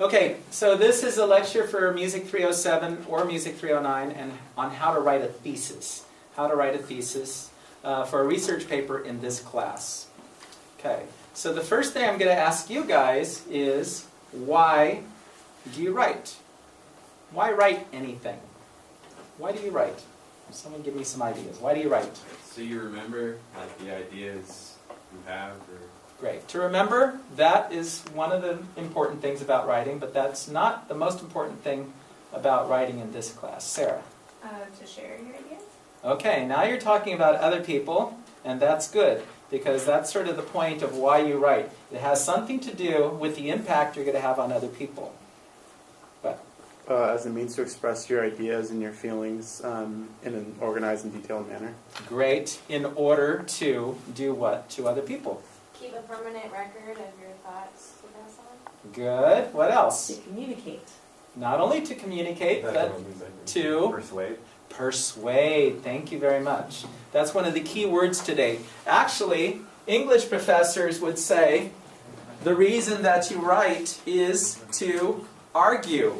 Okay, so this is a lecture for Music 307 or Music 309 and on how to write a thesis. How to write a thesis for a research paper in this class. Okay, so the first thing I'm going to ask you guys is, why do you write? Why write anything? Why do you write? Someone give me some ideas. Why do you write? So you remember like the ideas you have, or... Great. To remember, that is one of the important things about writing, but that's not the most important thing about writing in this class. Sarah? To share your ideas. Okay, now you're talking about other people, and that's good, because that's sort of the point of why you write. It has something to do with the impact you're going to have on other people. But as a means to express your ideas and your feelings in an organized and detailed manner. Great. In order to do what to other people? Keep a permanent record of your thoughts to pass on. Good. What else? To communicate. Not only to communicate, but to persuade. Persuade. Thank you very much. That's one of the key words today. Actually, English professors would say the reason that you write is to argue.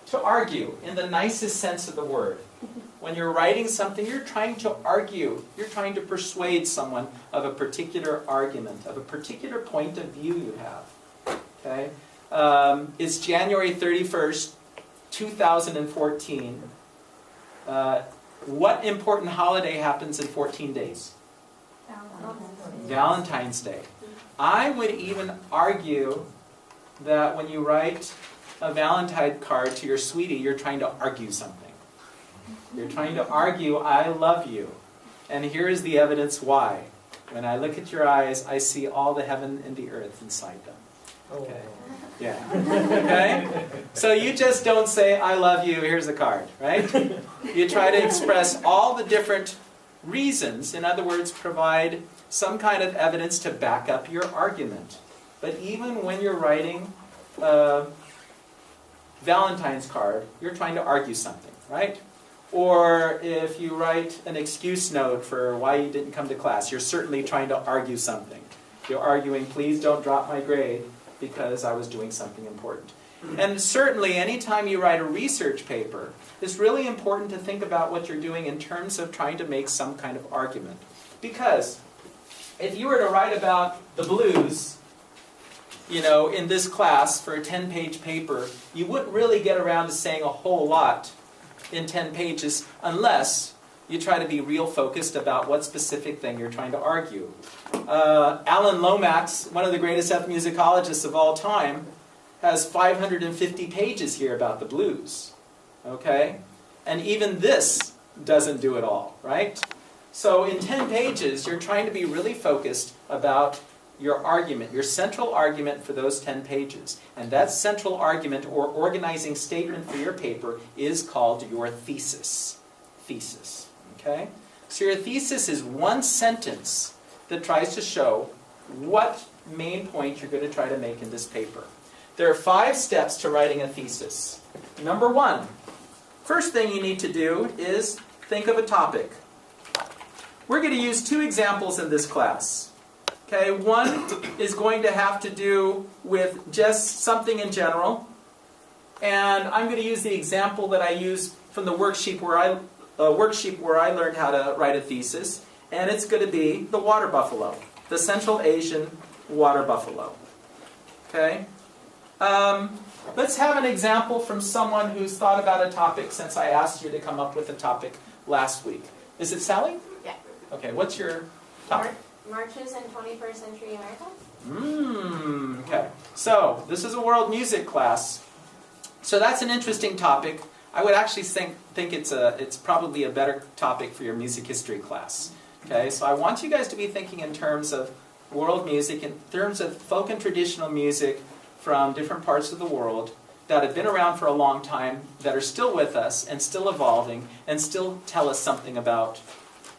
To argue, in the nicest sense of the word. When you're writing something, you're trying to argue. You're trying to persuade someone of a particular argument, of a particular point of view you have. Okay? It's January 31st, 2014. What important holiday happens in 14 days? Valentine's Day. I would even argue that when you write a Valentine card to your sweetie, you're trying to argue something. You're trying to argue, I love you. And here is the evidence why. When I look at your eyes, I see all the heaven and the earth inside them. Okay. Yeah. Okay? So you just don't say, I love you, here's a card, right? You try to express all the different reasons. In other words, provide some kind of evidence to back up your argument. But even when you're writing a Valentine's card, you're trying to argue something, right? Or if you write an excuse note for why you didn't come to class, you're certainly trying to argue something. You're arguing, please don't drop my grade because I was doing something important. And certainly, anytime you write a research paper, it's really important to think about what you're doing in terms of trying to make some kind of argument. Because if you were to write about the blues, in this class for a 10-page paper, you wouldn't really get around to saying a whole lot in 10 pages unless you try to be real focused about what specific thing you're trying to argue. Alan Lomax, one of the greatest ethnomusicologists of all time, has 550 pages here about the blues. Okay? And even this doesn't do it all, right? So in 10 pages, you're trying to be really focused about your argument, your central argument for those 10 pages. And that central argument or organizing statement for your paper is called your thesis. Thesis. Okay? So your thesis is one sentence that tries to show what main point you're going to try to make in this paper. There are 5 steps to writing a thesis. Number 1, first thing you need to do is think of a topic. We're going to use 2 examples in this class. Okay, one is going to have to do with just something in general. And I'm going to use the example that I used from the worksheet where I learned how to write a thesis. And it's going to be the water buffalo, the Central Asian water buffalo. Okay? Let's have an example from someone who's thought about a topic since I asked you to come up with a topic last week. Is it Sally? Yeah. Okay, what's your topic? Marches in 21st century America. Okay. So, this is a world music class. So that's an interesting topic. I would actually think it's probably a better topic for your music history class. Okay, so I want you guys to be thinking in terms of world music, in terms of folk and traditional music from different parts of the world that have been around for a long time, that are still with us and still evolving and still tell us something about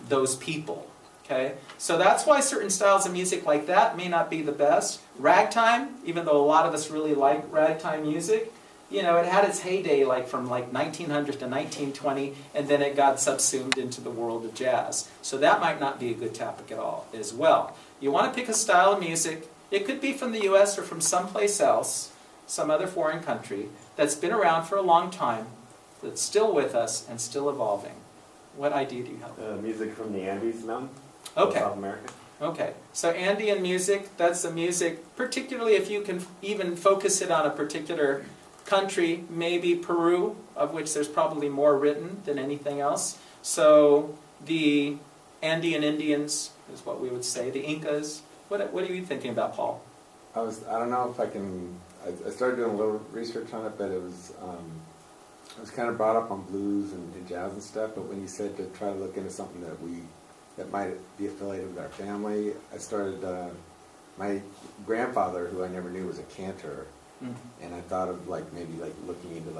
those people. Okay? So that's why certain styles of music like that may not be the best. Ragtime, even though a lot of us really like ragtime music, it had its heyday from 1900 to 1920, and then it got subsumed into the world of jazz. So that might not be a good topic at all as well. You want to pick a style of music. It could be from the US or from someplace else some other foreign country that's been around for a long time, that's still with us and still evolving. What idea do you have? Music from the Andes mountain. Okay. South America. Okay. So Andean music, that's the music, particularly if you can even focus it on a particular country, maybe Peru, of which there's probably more written than anything else. So the Andean Indians is what we would say, the Incas. What are you thinking about, Paul? I don't know if I can. I started doing a little research on it, but it was kind of brought up on blues and jazz and stuff. But when you said to try to look into something that might be affiliated with our family, I started. My grandfather, who I never knew, was a cantor, and I thought of maybe looking into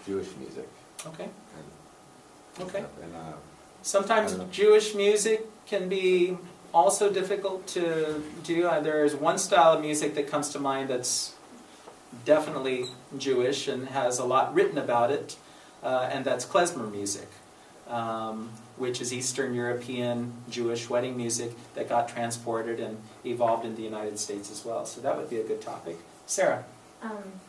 Jewish music. Okay. And Okay. stuff. And Sometimes I don't know. Jewish music can be also difficult to do. There's one style of music that comes to mind that's definitely Jewish and has a lot written about it, and that's klezmer music, which is Eastern European Jewish wedding music that got transported and evolved in the United States as well. So that would be a good topic. Sarah?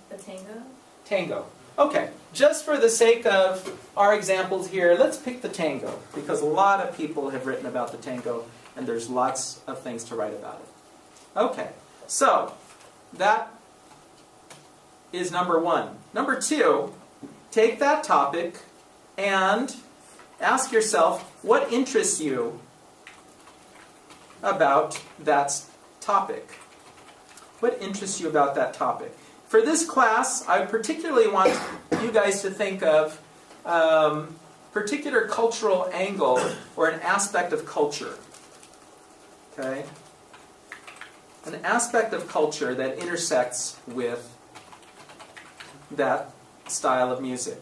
The tango. Tango. Okay, just for the sake of our examples here, let's pick the tango, because a lot of people have written about the tango, and there's lots of things to write about it. Okay, so that is number one. Number two, take that topic and ask yourself what interests you about that topic. What interests you about that topic? For this class, I particularly want you guys to think of particular cultural angle or an aspect of culture. Okay? An aspect of culture that intersects with that style of music.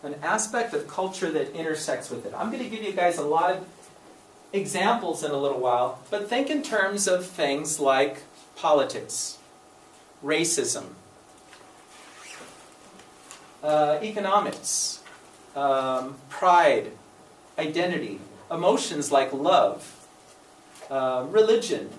An aspect of culture that intersects with it. I'm going to give you guys a lot of examples in a little while, but think in terms of things like politics, racism, economics, pride, identity, emotions like love, religion.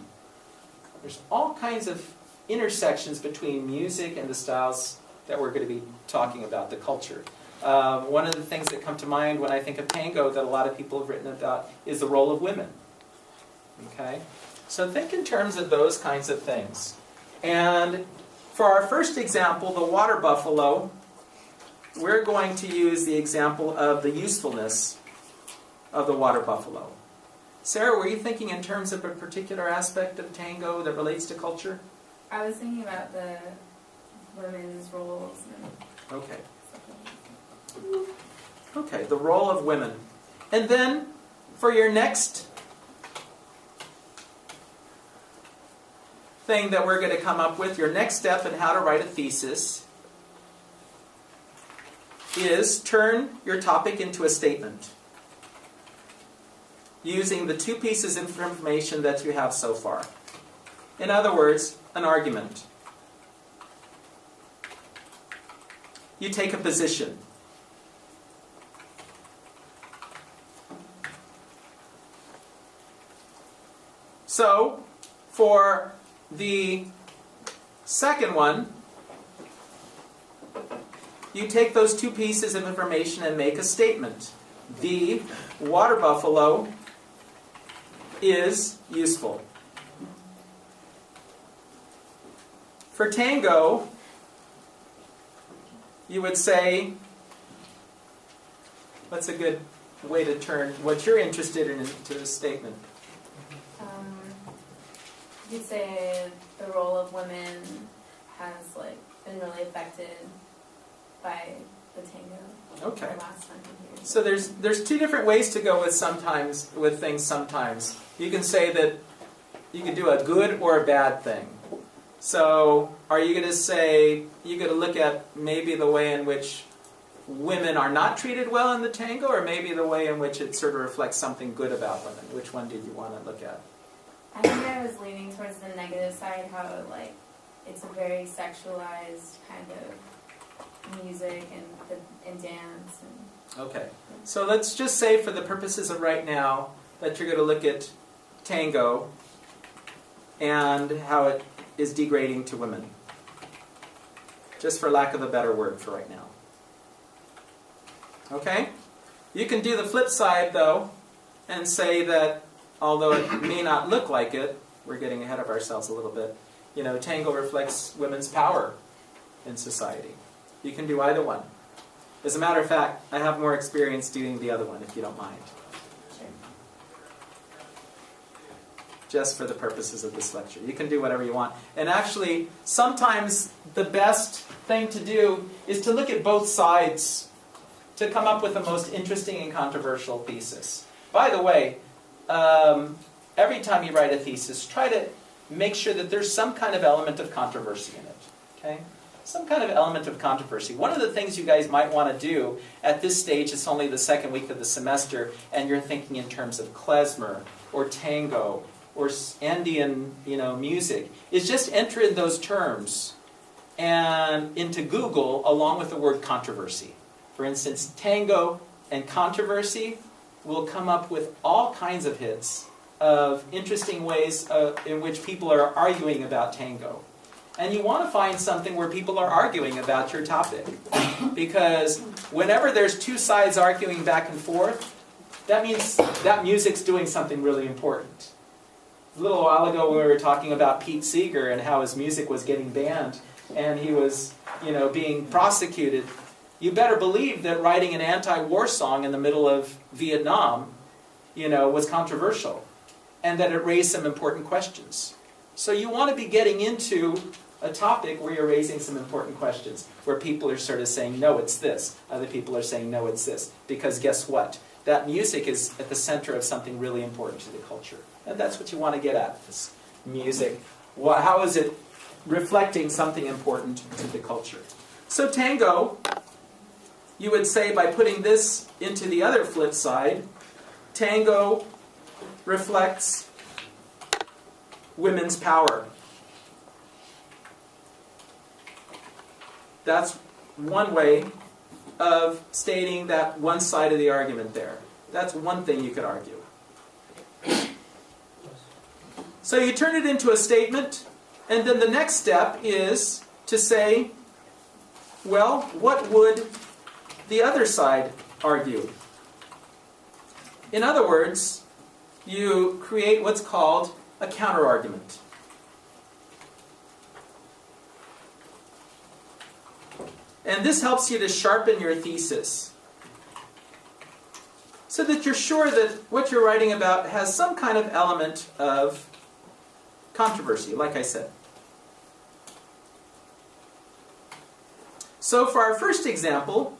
There's all kinds of intersections between music and the styles that we're going to be talking about, the culture. One of the things that come to mind when I think of tango that a lot of people have written about is the role of women. Okay? So think in terms of those kinds of things. And for our first example, the water buffalo, we're going to use the example of the usefulness of the water buffalo. Sarah, were you thinking in terms of a particular aspect of tango that relates to culture? I was thinking about the women's roles and Okay. stuff. Okay, the role of women. And then, for your next thing that we're going to come up with, your next step in how to write a thesis, is turn your topic into a statement using the two pieces of information that you have so far. In other words, an argument. You take a position. So, for the second one, you take those two pieces of information and make a statement. The water buffalo is useful. For tango, you would say, what's a good way to turn what you're interested in into a statement? You'd say the role of women has been really affected by the tango. Okay. The last 100 years. So there's two different ways to go with things sometimes. You can say that you can do a good or a bad thing. So are you going to say, you're going to look at maybe the way in which women are not treated well in the tango, or maybe the way in which it sort of reflects something good about women? Which one did you want to look at? I think I was leaning towards the negative side, how it's a very sexualized kind of music and dance. Okay, so let's just say for the purposes of right now that you're going to look at tango and how it is degrading to women. just for lack of a better word for right now. Okay? You can do the flip side, though, and say that, although it may not look like it, we're getting ahead of ourselves a little bit, you know, Tango reflects women's power in society. You can do either one. As a matter of fact, I have more experience doing the other one, if you don't mind. Just for the purposes of this lecture. You can do whatever you want. And actually, sometimes the best thing to do is to look at both sides to come up with the most interesting and controversial thesis. By the way, every time you write a thesis, try to make sure that there's some kind of element of controversy in it. Okay? Some kind of element of controversy. One of the things you guys might want to do at this stage, it's only the second week of the semester, and you're thinking in terms of klezmer or tango or Andean, music, is just enter in those terms and into Google along with the word controversy. For instance, tango and controversy will come up with all kinds of hits of interesting ways in which people are arguing about tango. And you want to find something where people are arguing about your topic. Because whenever there's two sides arguing back and forth, that means that music's doing something really important. A little while ago we were talking about Pete Seeger and how his music was getting banned and he was, being prosecuted. You better believe that writing an anti-war song in the middle of Vietnam, was controversial and that it raised some important questions. So you want to be getting into a topic where you're raising some important questions, where people are sort of saying, no, it's this. Other people are saying, no, it's this. Because guess what? That music is at the center of something really important to the culture. And that's what you want to get at, this music. How is it reflecting something important to the culture? So tango, you would say by putting this into the other flip side, tango reflects women's power. That's one way of stating that one side of the argument there. That's one thing you could argue. So you turn it into a statement, and then the next step is to say, well, what would the other side argue? In other words, you create what's called a counterargument. And this helps you to sharpen your thesis so that you're sure that what you're writing about has some kind of element of controversy, like I said. So for our first example,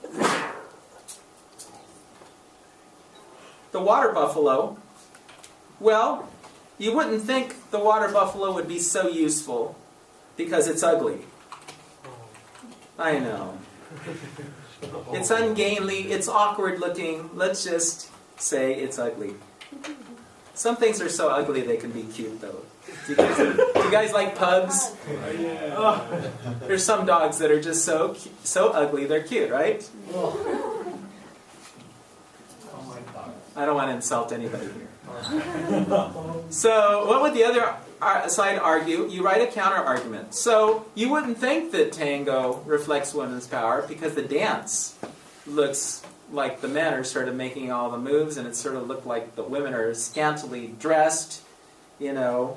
the water buffalo, well, you wouldn't think the water buffalo would be so useful because it's ugly. I know. It's ungainly, it's awkward looking. Let's just say it's ugly. Some things are so ugly they can be cute, though. Do you guys like pugs? Oh, there's some dogs that are just so ugly they're cute, right? I don't want to insult anybody here. So what would the other side argue? You write a counter-argument. So you wouldn't think that tango reflects women's power because the dance looks like the men are sort of making all the moves and it sort of looked like the women are scantily dressed, and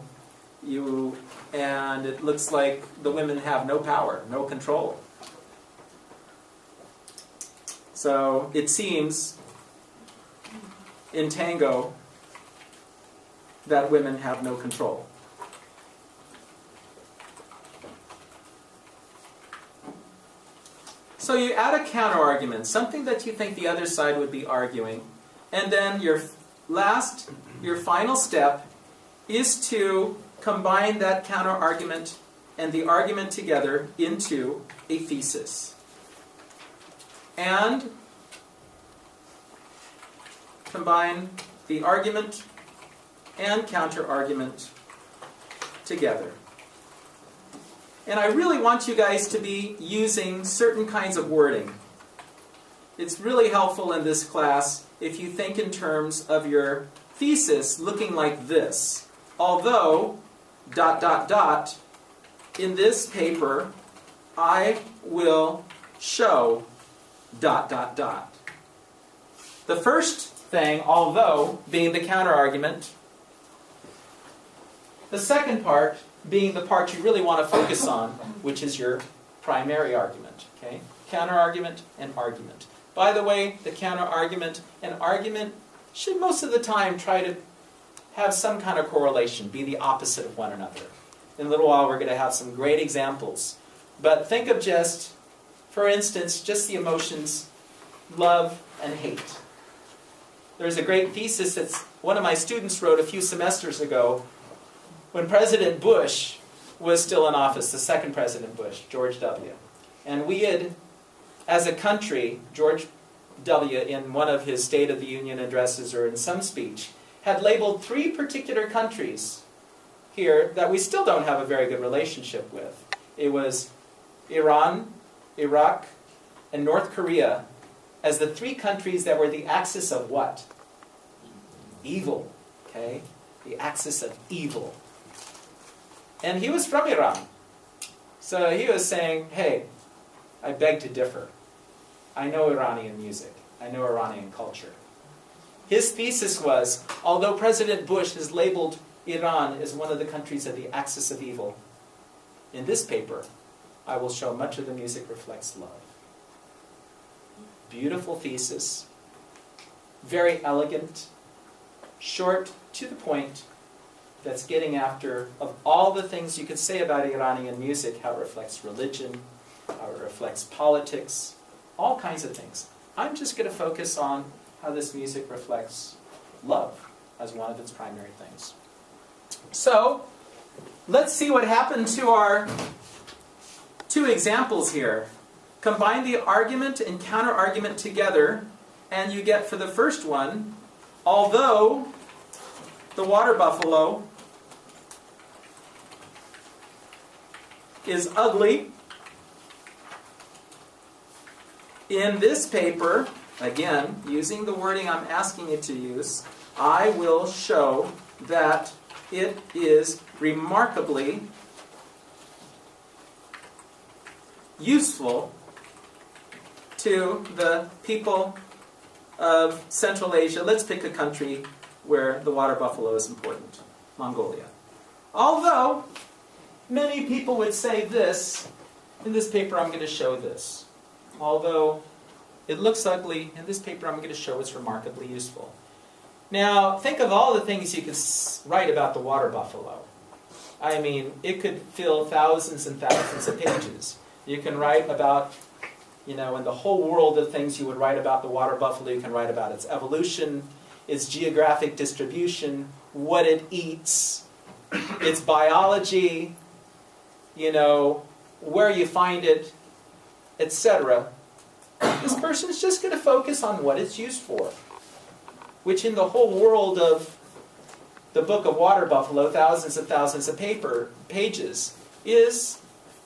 it looks like the women have no power, no control. So it seems in tango that women have no control. So you add a counter-argument, something that you think the other side would be arguing, and then your final step is to combine that counter-argument and the argument together into a thesis. And combine the argument and counter-argument together. And I really want you guys to be using certain kinds of wording. It's really helpful in this class if you think in terms of your thesis looking like this. Although, ... in this paper, I will show ... The first thing, although, being the counterargument. The second part being the part you really want to focus on, which is your primary argument. Okay? Counterargument and argument. By the way, the counterargument and argument should most of the time try to have some kind of correlation, be the opposite of one another. In a little while we're going to have some great examples. But think of just, for instance, just the emotions love and hate. There's a great thesis that one of my students wrote a few semesters ago when President Bush was still in office, the second President Bush, George W. And we had, as a country, George W., in one of his State of the Union addresses or in some speech, had labeled 3 particular countries here that we still don't have a very good relationship with. It was Iran, Iraq, and North Korea as the 3 countries that were the axis of what? Evil. Okay? The axis of evil. And he was from Iran. So he was saying, hey, I beg to differ. I know Iranian music. I know Iranian culture. His thesis was, although President Bush has labeled Iran as one of the countries of the axis of evil, in this paper, I will show much of the music reflects love. Beautiful thesis, very elegant, short, to the point, that's getting after, of all the things you could say about Iranian music, how it reflects religion, how it reflects politics, all kinds of things. I'm just going to focus on how this music reflects love as one of its primary things. So, let's see what happened to our 2 examples here. Combine the argument and counter-argument together, and you get for the first one, although the water buffalo is ugly, in this paper, again, using the wording I'm asking you to use, I will show that it is remarkably useful to the people of Central Asia. Let's pick a country where the water buffalo is important. Mongolia. Although, many people would say this, in this paper I'm going to show this. Although it looks ugly, in this paper I'm going to show it's remarkably useful. Now, think of all the things you could write about the water buffalo. I mean, it could fill thousands and thousands of pages. You can write about, in the whole world of things you would write about the water buffalo, you can write about its evolution, its geographic distribution, what it eats, its biology, where you find it, etc. This person is just going to focus on what it's used for, which in the whole world of the book of water buffalo, thousands and thousands of pages, is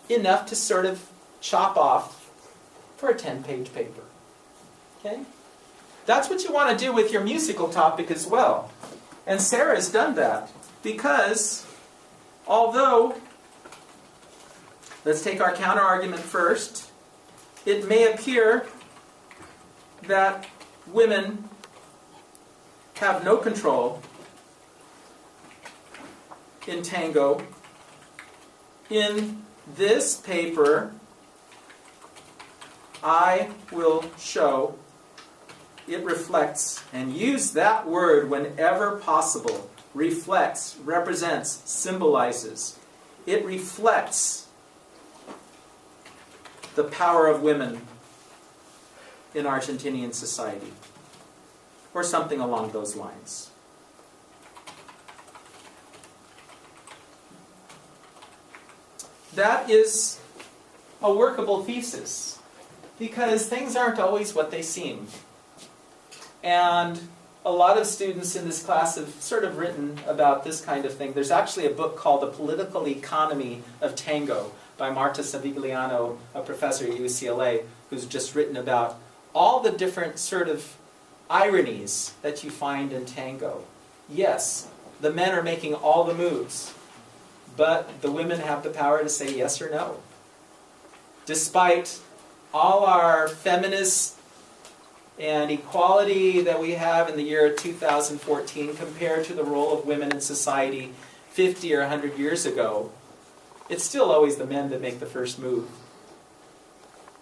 enough to sort of chop off for a 10-page paper. Okay? That's what you want to do with your musical topic as well. And Sarah's done that because although, let's take our counter-argument first, it may appear that women have no control in tango. In this paper, I will show it reflects, and use that word whenever possible, reflects, represents, symbolizes. It reflects the power of women in Argentinian society, or something along those lines. That is a workable thesis, because things aren't always what they seem. And a lot of students in this class have sort of written about this kind of thing. There's actually a book called The Political Economy of Tango by Marta Savigliano, a professor at UCLA, who's just written about all the different sort of ironies that you find in tango. Yes, the men are making all the moves, but the women have the power to say yes or no. despite all our feminist and equality that we have in the year 2014 compared to the role of women in society 50 or 100 years ago, it's still always the men that make the first move.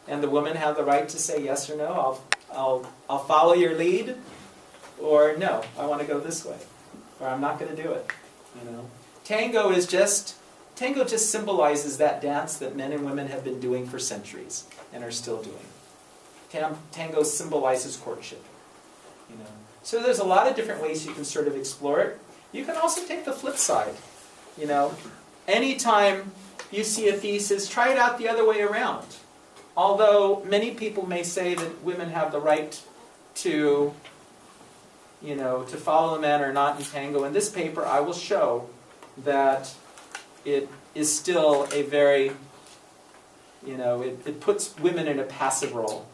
And the women have the right to say yes or no, I'll follow your lead, or no, I want to go this way, or I'm not going to do it. You know, Tango just symbolizes that dance that men and women have been doing for centuries and are still doing. Tango symbolizes courtship. You know, so there's a lot of different ways you can sort of explore it. You can also take the flip side. You know, anytime you see a thesis, try it out the other way around. Although many people may say that women have the right to, you know, to follow the men or not in Tango, in this paper I will show that it is still a very, you know, it puts women in a passive role.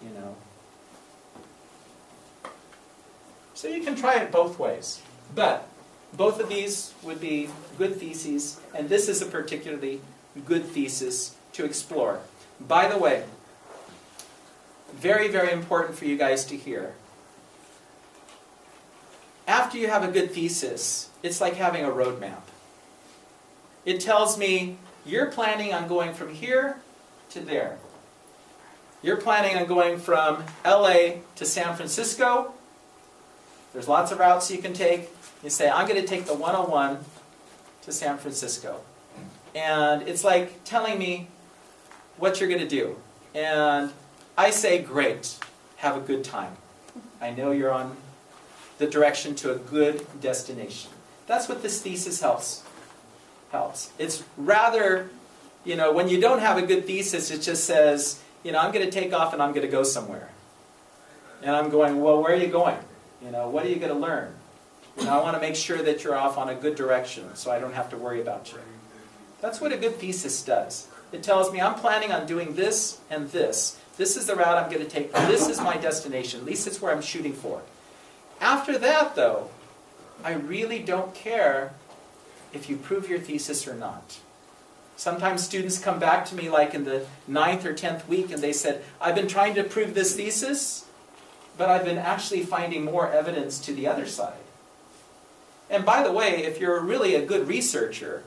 You know. So you can try it both ways. But both of these would be good theses, and this is a particularly good thesis to explore. By the way, very, very important for you guys to hear. After you have a good thesis, it's like having a roadmap. It tells me you're planning on going from here to there. You're planning on going from LA to San Francisco. There's lots of routes you can take. You say, I'm going to take the 101 to San Francisco. And it's like telling me what you're going to do. And I say, great, have a good time. I know you're on the direction to a good destination. That's what this thesis helps. It's rather, you know, when you don't have a good thesis, it just says, you know, I'm going to take off and I'm going to go somewhere. And I'm going, well, where are you going? You know, what are you going to learn? You know, I want to make sure that you're off on a good direction so I don't have to worry about you. That's what a good thesis does. It tells me I'm planning on doing this and this. This is the route I'm going to take. This is my destination. At least it's where I'm shooting for. After that, though, I really don't care if you prove your thesis or not. Sometimes students come back to me like in the 9th or 10th week and they said, I've been trying to prove this thesis, but I've been actually finding more evidence to the other side. And by the way, if you're really a good researcher,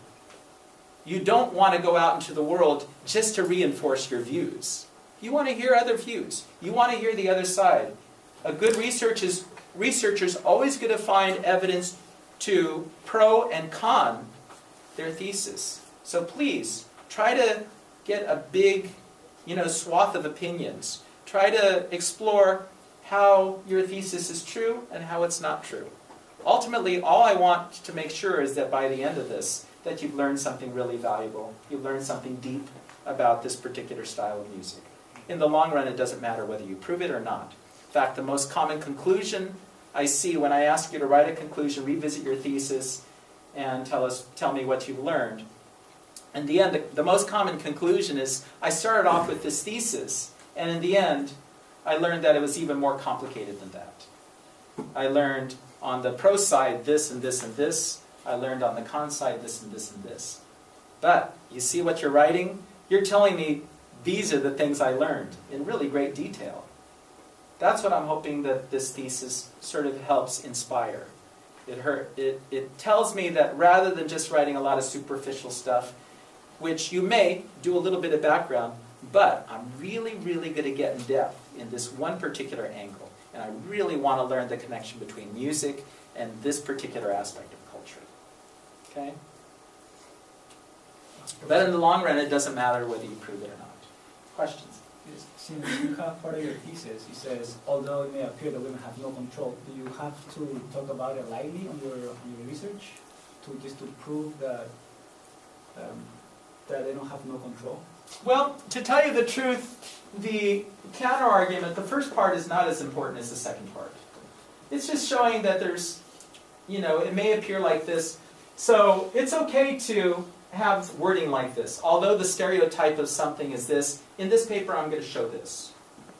you don't want to go out into the world just to reinforce your views. You want to hear other views. You want to hear the other side. A good researcher's always going to find evidence to pro and con their thesis. So please, try to get a big, you know, swath of opinions. Try to explore how your thesis is true and how it's not true. Ultimately, all I want to make sure is that by the end of this, that you've learned something really valuable. You've learned something deep about this particular style of music. In the long run, it doesn't matter whether you prove it or not. In fact, the most common conclusion I see when I ask you to write a conclusion, revisit your thesis, and tell me what you've learned. In the end, the most common conclusion is, I started off with this thesis, and in the end, I learned that it was even more complicated than that. I learned on the pro side this and this and this. I learned on the con side this and this and this. But you see what you're writing? You're telling me these are the things I learned in really great detail. That's what I'm hoping that this thesis sort of helps inspire. It tells me that rather than just writing a lot of superficial stuff, which you may do a little bit of background, but I'm really, really going to get in depth in this one particular angle. And I really want to learn the connection between music and this particular aspect of culture. Okay? But in the long run, it doesn't matter whether you prove it or not. Questions? Yes. Since you have part of your thesis, it says, although it may appear that women have no control, do you have to talk about it lightly on your research to prove that they don't have no control? Well, to tell you the truth, the counter-argument, the first part is not as important as the second part. It's just showing that there's, you know, it may appear like this. So it's okay to have wording like this. Although the stereotype of something is this, in this paper I'm going to show this.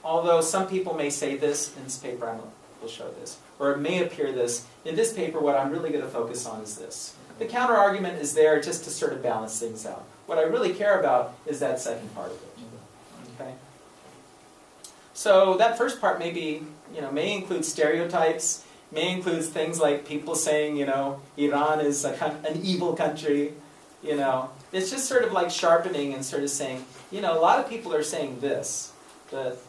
Although some people may say this, in this paper I will show this. Or it may appear this. In this paper what I'm really going to focus on is this. The counter-argument is there just to sort of balance things out. What I really care about is that second part of it. Okay? So that first part may include stereotypes, may include things like people saying, Iran is an evil country. It's just sort of like sharpening and sort of saying, a lot of people are saying this, but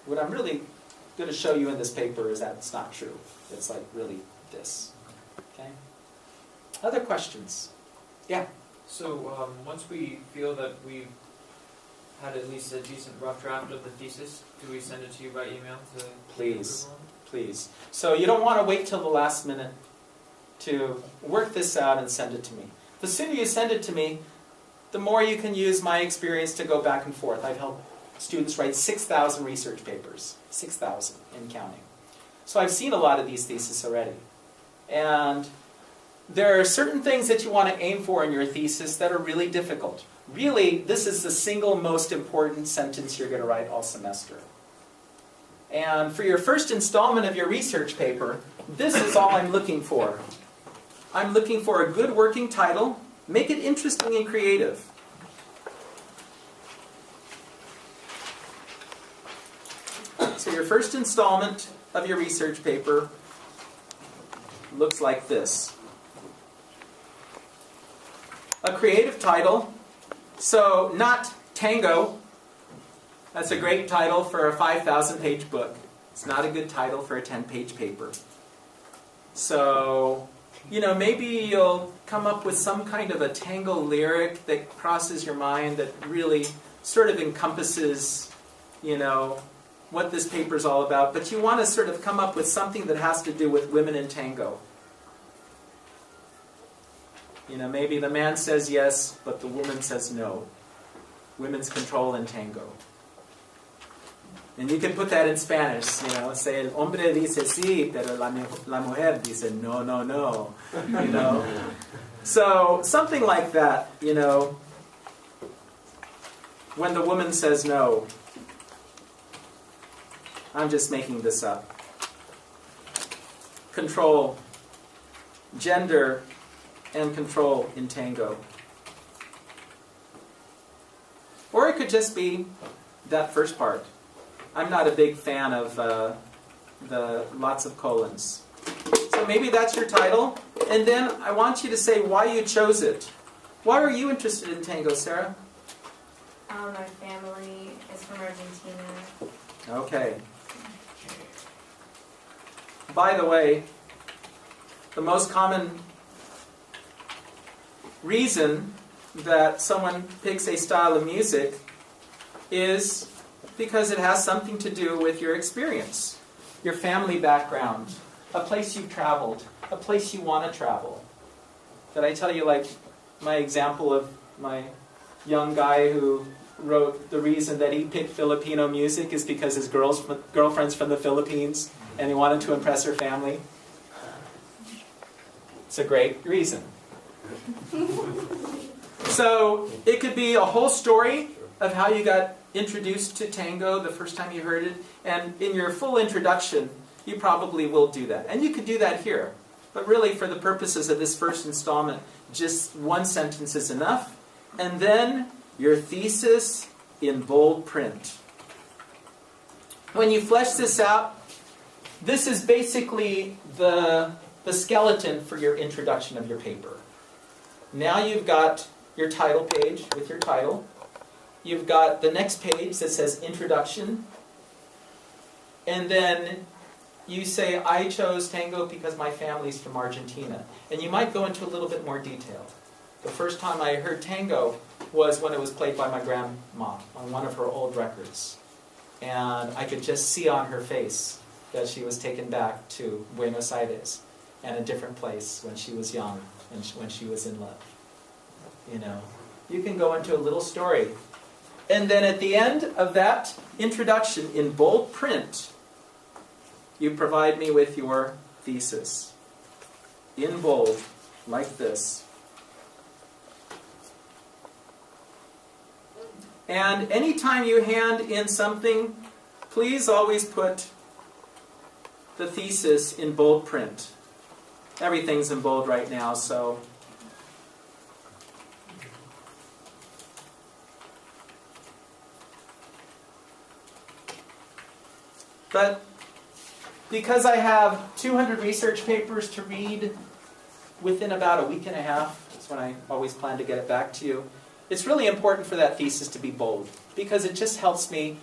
what I'm really going to show you in this paper is that it's not true. It's like really this. Okay? Other questions? Yeah? So once we feel that we've had at least a decent rough draft of the thesis, do we send it to you by email to Please. Please. So you don't want to wait till the last minute to work this out and send it to me. The sooner you send it to me, the more you can use my experience to go back and forth. I've helped students write 6,000 research papers. 6,000 and counting. So I've seen a lot of these theses already. And there are certain things that you want to aim for in your thesis that are really difficult. Really, this is the single most important sentence you're going to write all semester. And for your first installment of your research paper, this is all I'm looking for. I'm looking for a good working title. Make it interesting and creative. So your first installment of your research paper looks like this. A creative title. So not Tango. That's a great title for a 5,000-page book. It's not a good title for a 10-page paper. So, maybe you'll come up with some kind of a Tango lyric that crosses your mind that really sort of encompasses, what this paper is all about. But you want to sort of come up with something that has to do with women in tango. Maybe the man says yes, but the woman says no. Women's control in tango. And you can put that in Spanish, say, el hombre dice sí, pero la mujer dice no, no, no. So, something like that, when the woman says no. I'm just making this up. Control, gender, and control in tango. Or it could just be that first part. I'm not a big fan of the lots of colons. So maybe that's your title. And then I want you to say why you chose it. Why are you interested in tango, Sarah? My family is from Argentina. Okay. By the way, the most common reason that someone picks a style of music is because it has something to do with your experience, your family background, a place you've traveled, a place you want to travel. Did I tell you, my example of my young guy who wrote the reason that he picked Filipino music is because his girlfriend's from the Philippines and he wanted to impress her family? It's a great reason. So it could be a whole story of how you got introduced to tango the first time you heard it, and in your full introduction you probably will do that. And you could do that here. But really, for the purposes of this first installment, just one sentence is enough. And then your thesis in bold print. When you flesh this out, this is basically the skeleton for your introduction of your paper. Now you've got your title page with your title. You've got the next page that says introduction. And then you say, I chose tango because my family's from Argentina. And you might go into a little bit more detail. The first time I heard tango was when it was played by my grandma on one of her old records. And I could just see on her face that she was taken back to Buenos Aires and a different place when she was young and when she was in love. You can go into a little story. And then at the end of that introduction in bold print, you provide me with your thesis. In bold, like this. And anytime you hand in something, please always put the thesis in bold print. Everything's in bold right now, so But because I have 200 research papers to read within about a week and a half, that's when I always plan to get it back to you, it's really important for that thesis to be bold, because it just helps me.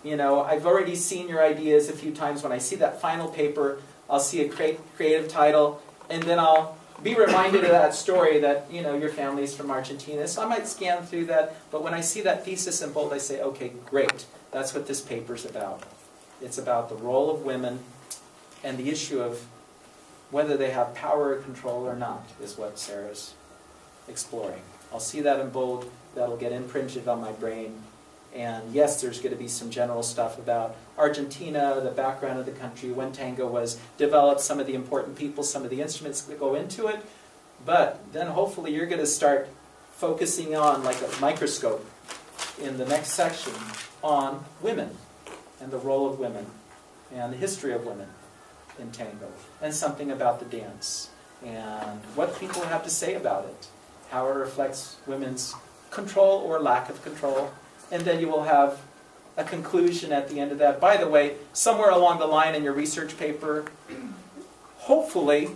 You know, I've already seen your ideas a few times. When I see that final paper, I'll see a creative title, and then I'll be reminded of that story that, you know, your family's from Argentina. So I might scan through that, but when I see that thesis in bold, I say, okay, great. That's what this paper's about. It's about the role of women and the issue of whether they have power or control or not, is what Sarah's exploring. I'll see that in bold. That'll get imprinted on my brain. And yes, there's going to be some general stuff about Argentina, the background of the country, when tango was developed, some of the important people, some of the instruments that go into it. But then hopefully you're going to start focusing on, like a microscope, in the next section on women and the role of women and the history of women in tango, and something about the dance and what people have to say about it, how it reflects women's control or lack of control. And then you will have a conclusion at the end of that. By the way, somewhere along the line in your research paper, hopefully,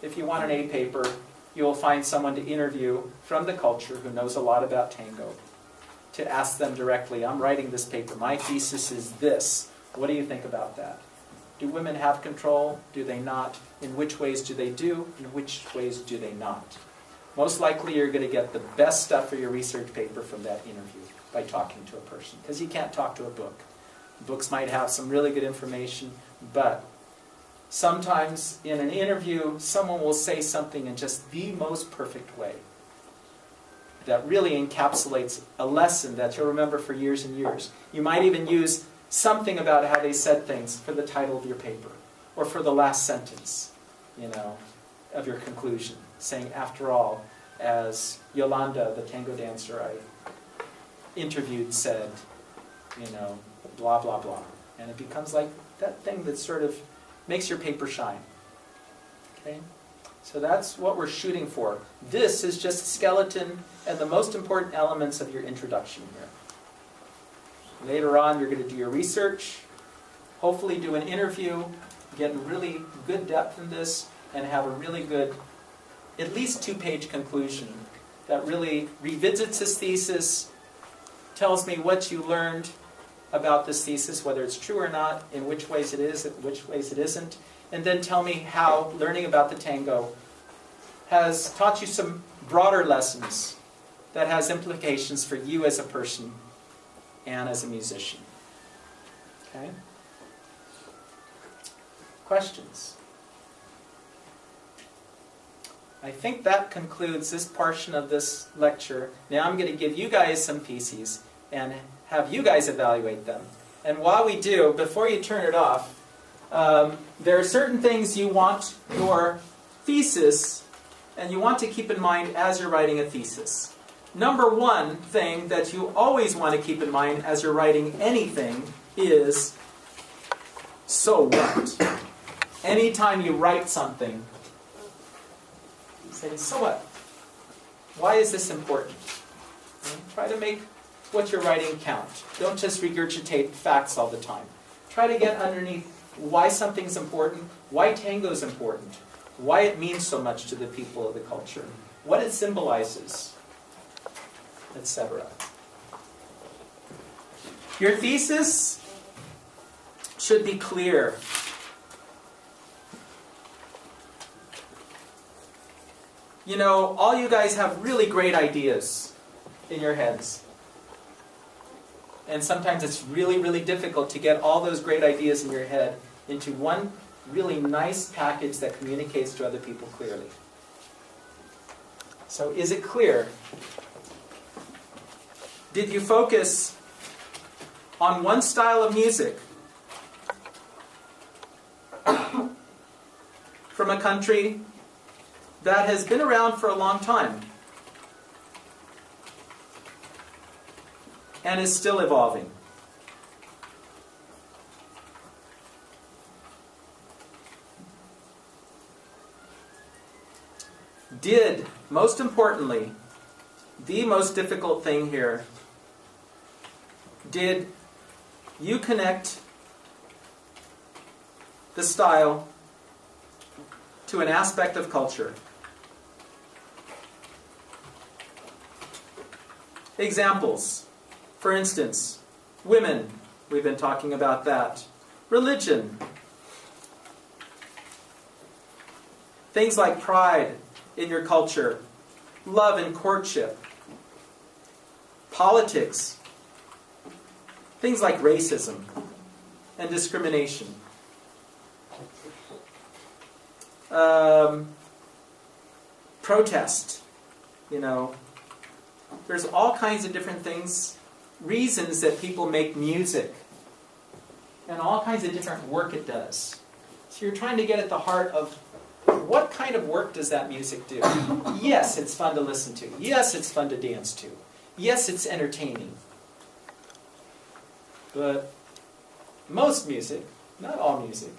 if you want an A paper, you'll find someone to interview from the culture who knows a lot about tango, to ask them directly, I'm writing this paper, my thesis is this. What do you think about that? Do women have control? Do they not? In which ways do they do? In which ways do they not? Most likely you're going to get the best stuff for your research paper from that interview by talking to a person, because you can't talk to a book. Books might have some really good information, but sometimes in an interview someone will say something in just the most perfect way that really encapsulates a lesson that you'll remember for years and years. You might even use something about how they said things for the title of your paper, or for the last sentence, you know, of your conclusion, saying, after all, as Yolanda, the tango dancer I interviewed, said, you know, blah, blah, blah. And it becomes like that thing that sort of makes your paper shine. Okay? So that's what we're shooting for. This is just a skeleton and the most important elements of your introduction here. Later on, you're going to do your research, hopefully do an interview, get in really good depth in this, and have a really good, at least 2-page conclusion that really revisits this thesis, tells me what you learned about this thesis, whether it's true or not, in which ways it is, in which ways it isn't, and then tell me how learning about the tango has taught you some broader lessons that has implications for you as a person and as a musician. Okay? Questions? I think that concludes this portion of this lecture. Now I'm going to give you guys some pieces and have you guys evaluate them. And while we do, before you turn it off, there are certain things you want your thesis, and you want to keep in mind as you're writing a thesis. Number one thing that you always want to keep in mind as you're writing anything is, so what? Anytime you write something, you say, so what? Why is this important? And try to make what you're writing count. Don't just regurgitate facts all the time. Try to get underneath why something's important, why tango is important, why it means so much to the people of the culture, what it symbolizes, etc. Your thesis should be clear. You know, all you guys have really great ideas in your heads. And sometimes it's really, really difficult to get all those great ideas in your head into one really nice package that communicates to other people clearly. So is it clear? Did you focus on one style of music from a country that has been around for a long time and is still evolving? Did, most importantly, the most difficult thing here, did you connect the style to an aspect of culture. Examples. For instance, women. We've been talking about that. Religion. Things like pride in your culture. Love and courtship. Politics. Things like racism and discrimination. Protest. There's all kinds of different things, reasons that people make music, and all kinds of different work it does. So you're trying to get at the heart of what kind of work does that music do? Yes, it's fun to listen to. Yes, it's fun to dance to. Yes, it's entertaining. But most music, not all music,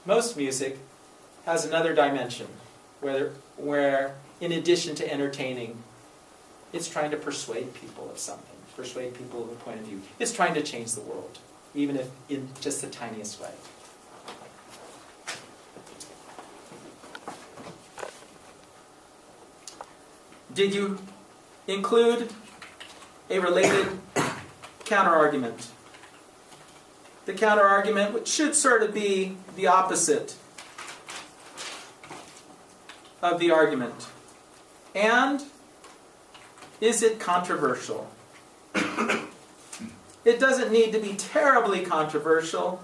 most music has another dimension where in addition to entertaining, it's trying to persuade people of something, persuade people of a point of view. It's trying to change the world, even if in just the tiniest way. Did you include a related counterargument? The counterargument, which should sort of be the opposite of the argument. And is it controversial? It doesn't need to be terribly controversial.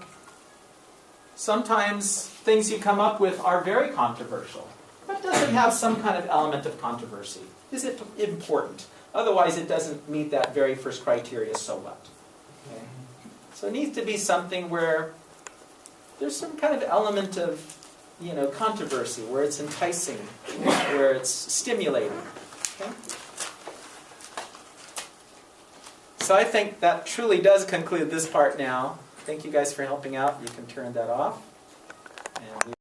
Sometimes things you come up with are very controversial. But does it have some kind of element of controversy? Is it important? Otherwise, it doesn't meet that very first criteria, so what? Okay. So it needs to be something where there's some kind of element of, controversy, where it's enticing, where it's stimulating. Okay? So I think that truly does conclude this part now. Thank you guys for helping out. You can turn that off. And